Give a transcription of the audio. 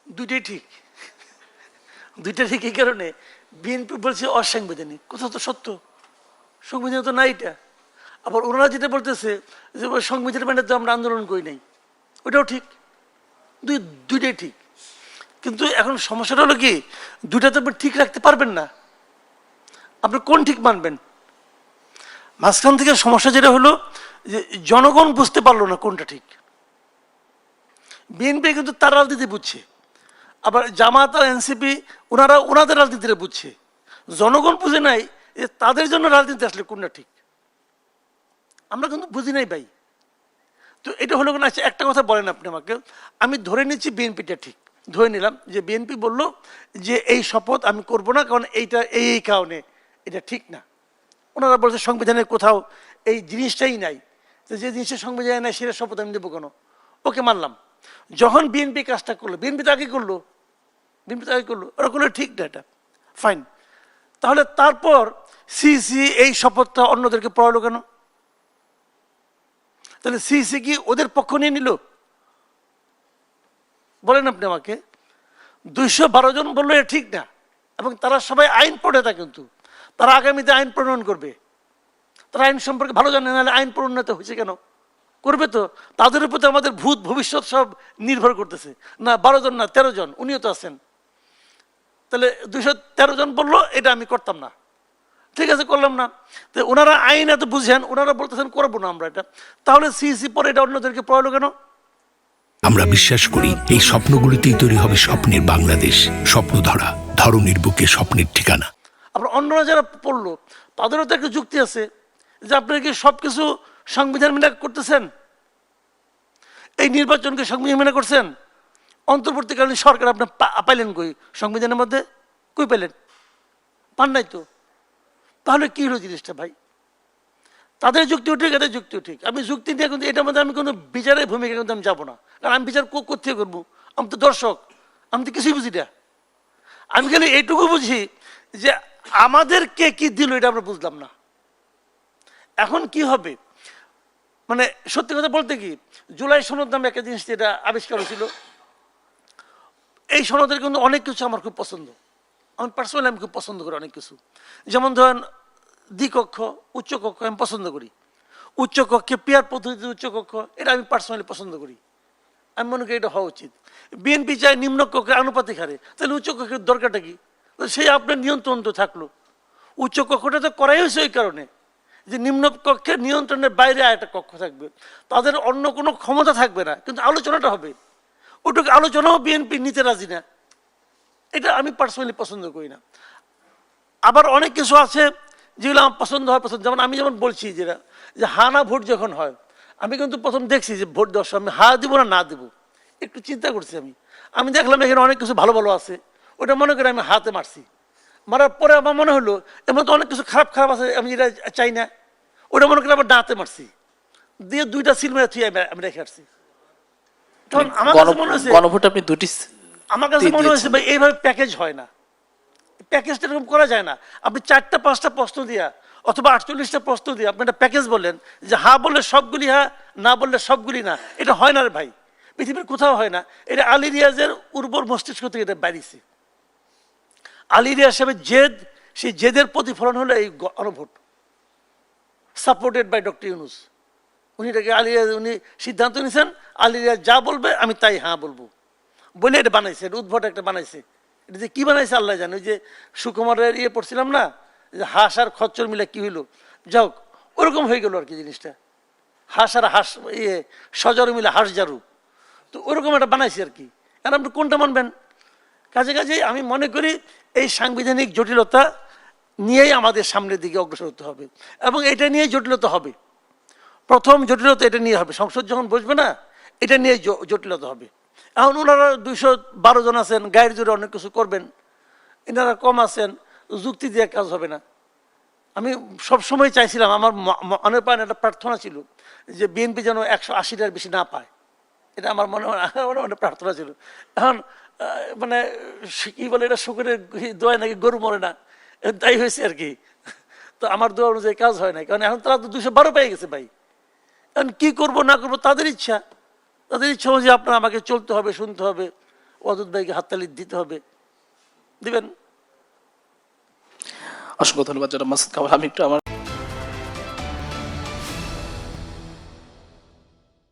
দুইটাই ঠিক। দুইটা ঠিক এই কারণে, বিএনপি বলছে অসাংবিধানিক, কথা তো সত্য, সংবিধান তো নাই এটা। আবার ওনারা যেটা বলতেছে যে সংবিধানের মানে তো আমরা আন্দোলন করি নাই, ওইটাও ঠিক। দুইটাই ঠিক। কিন্তু এখন সমস্যাটা হলো কি, দুইটা তো আপনি ঠিক রাখতে পারবেন না, আপনি কোন ঠিক মানবেন? মাঝখান থেকে সমস্যা যেটা হলো যে জনগণ বুঝতে পারলো না কোনটা ঠিক। বিএনপি কিন্তু তার রাজনীতি বুঝছে, আবার জামাত আর এনসিপি ওনারা ওনাদের রাজনীতিটা বুঝছে। জনগণ বুঝে নাই যে তাদের জন্য রাজনীতি আসলে কোনটা ঠিক, আমরা কিন্তু বুঝি নাই ভাই। তো এটা হলো না। আচ্ছা একটা কথা বলেন আপনি আমাকে, আমি ধরে নিচ্ছি বিএনপিটা ঠিক, ধরে নিলাম যে বিএনপি বলল যে এই শপথ আমি করব না, কারণ এইটা এই কারণে এটা ঠিক না। ওনারা বলছে সংবিধানের কোথাও এই জিনিসটাই নাই, তো যে জিনিসটা সংবিধানে নাই সেটা শপথ আমি দেবো কেন? ওকে মানলাম। যখন বিএনপি কাজটা করলো, বিএনপি তো আগে করলো, ওরা করলো ঠিক না, এটা ফাইন। তাহলে তারপর সিসি এই শপথটা অন্যদেরকে পড়ালো কেন? তাহলে সিসি কি ওদের পক্ষ নিয়ে নিল? বলেন আপনি আমাকে। 212 জন বললো এটা ঠিক না, এবং তারা সবাই আইন পড়ে তা, কিন্তু তারা আগামীতে আইন প্রণয়ন করবে, তারা আইন সম্পর্কে ভালো জানে, নাহলে আইন প্রণয়ন হয়েছে কেন? করবে তো। তাদের উপর তো আমাদের ভূত ভবিষ্যৎ সব নির্ভর করতেছে। না 12 জন না 13 জন, উনিও তো আছেন। তাহলে 213 জন বললো এটা আমি করতাম না, ঠিক আছে করলাম না। তো ওনারা আইন এত বুঝেন, ওনারা বলতেছেন করবো না আমরা এটা, তাহলে সিসি পরে এটা অন্যদেরকে পড়ালো কেন? আমরা বিশ্বাস করি এই স্বপ্নগুলিতেই তৈরি হবে স্বপ্নের বাংলাদেশ। স্বপ্ন ধরা, ধরনীর বুকে স্বপ্নের ঠিকানা। আবার অন্যরা যারা পড়লো তাদেরও তো একটা যুক্তি আছে যে আপনারা কি সব কিছু সংবিধান মেনে করতেছেন? এই নির্বাচনকে সংবিধান মেনে করছেন? অন্তর্বর্তীকালীন সরকার আপনি পাইলেন কই সংবিধানের মধ্যে? কই পেলেন? পান নাই তো। তাহলে কি হলো জিনিসটা ভাই? তাদের যুক্তিও ঠিক, এদের যুক্তিও ঠিক। আমি যুক্তি নিয়ে কিন্তু এটার মধ্যে আমি কোনো বিচারের ভূমিকা কিন্তু আমি যাবো না, কারণ আমি বিচার কোথায় করবো? আমি তো দর্শক, আমি তো কিছুই বুঝি না। আমি খালি এইটুকু বুঝি যে আমাদেরকে কি দিল এটা আমরা বুঝলাম না। এখন কি হবে? মানে সত্যি কথা বলতে কি, জুলাই সনদ নামে একটা জিনিস যেটা আবিষ্কার হয়েছিল, এই সনদের কিন্তু অনেক কিছু আমার খুব পছন্দ। আমি পার্সোনালি আমি খুব পছন্দ করি অনেক কিছু। যেমন ধরেন দ্বিকক্ষ, উচ্চকক্ষ আমি পছন্দ করি। উচ্চকক্ষে পেয়ার পদ্ধতিতে উচ্চকক্ষ, এটা আমি পার্সোনালি পছন্দ করি। আমি মনে করি এটা হওয়া উচিত। বিএনপি চায় নিম্নকক্ষে আনুপাতিক হারে, তাহলে উচ্চকক্ষের দরকারটা কি? সেই আপনার নিয়ন্ত্রণ তো থাকলো। উচ্চকক্ষটা তো করাই হয়েছে ওই কারণে যে নিম্নকক্ষের নিয়ন্ত্রণের বাইরে একটা কক্ষ থাকবে, তাদের অন্য কোনো ক্ষমতা থাকবে না, কিন্তু আলোচনাটা হবে। ওটুকু আলোচনাও বিএনপি নিতে রাজি না, এটা আমি পার্সোনালি পছন্দ করি না। আবার অনেক কিছু আছে যেগুলো আমার পছন্দ হয়, যেমন আমি যেমন বলছি যেটা, যে হা না ভোট যখন হয়, আমি কিন্তু প্রথম দেখছি যে ভোট দেওয়ার সময় আমি হা দিব না দিব, একটু চিন্তা করছি। আমি দেখলাম এখানে অনেক কিছু ভালো ভালো আছে, ওটা মনে করে আমি হাতে মারছি। মারার পরে আমার মনে হলো এমন তো অনেক কিছু খারাপ খারাপ আছে, আমি যেটা চাই না, ওটা মনে করে আবার দাঁতে মারছি, দিয়ে 2টা সিল মেরে থুয়ে আমি রেখে আসছি। তখন আমার কাছে মনে হয়েছে, গণভোট আপনি দুটি আমার কাছে মনে হয়েছে ভাই এইভাবে প্যাকেজ হয় না, প্যাকেজটা এরকম করা যায় না। আপনি 4টা 5টা প্রশ্ন দিয়া অথবা 48টা প্রশ্ন দিয়ে আপনি একটা প্যাকেজ বললেন যে হা বললে সবগুলি হা, না বললে সবগুলি না, এটা হয় না রে ভাই, পৃথিবীর কোথাও হয় না। এটা আলী রিয়াজের উর্বর মস্তিষ্ক থেকে এটা বেরিয়েছে। আলী রিয়াজ সাহেবের জেদ, সেই জেদের প্রতিফলন হলো এই গণভোট, সাপোর্টেড বাই ডক্টর ইউনূস। উনি এটাকে আলী রিয়াজ উনি সিদ্ধান্ত নিয়েছেন, আলী রিয়াজ যা বলবে আমি তাই হ্যাঁ বলবো বলে এটা বানাইছে, এটা উদ্ভট একটা বানাইছে। এটা যে কী বানাইছে আল্লাহ জানে। ওই যে সুকুমারের পড়ছিলাম না, যে হাঁস আর খচ্চর মিলে কি হইলো, যাও ওরকম হয়ে গেল আর কি জিনিসটা। হাঁস আর হাঁস সজারু মিলে হাঁস জারু, তো ওরকম একটা বানাইছে আর কি। আর আপনি কোনটা মানবেন? কাজে কাজে আমি মনে করি এই সাংবিধানিক জটিলতা নিয়েই আমাদের সামনের দিকে অগ্রসর হতে হবে, এবং এটা নিয়ে জটিলতা হবে। প্রথম জটিলতা এটা নিয়ে হবে, সংসদ যখন বসবে না এটা নিয়ে জটিলতা হবে। এখন ওনারা 212 জন আছেন, গায়ের জোরে অনেক কিছু করবেন, এনারা কম আছেন, যুক্তি দিয়ে কাজ হবে না। আমি সবসময় চাইছিলাম, আমার মনে পায় একটা প্রার্থনা ছিল যে বিএনপি যেন 180টার বেশি না পায়, এটা আমার মনে মনে প্রার্থনা ছিল। এখন মানে কি বলে এটা, শুকুরের দোয়ায় নাকি গরু মরে না, তাই হয়েছে আর কি। তো আমার দোয়া অনুযায়ী কাজ হয় না, কারণ এখন তারা তো 212 পেয়ে গেছে ভাই। এখন কী করবো না করবো তাদের ইচ্ছা, তাদের ইচ্ছা অনুযায়ী আপনার আমাকে চলতে হবে, শুনতে হবে, ওয়াদুদ ভাইকে হাততালি দিতে হবে, দিবেন। অসংখ্য ধন্যবাদ জনাব মাসুদ কামাল। আমি একটু আমার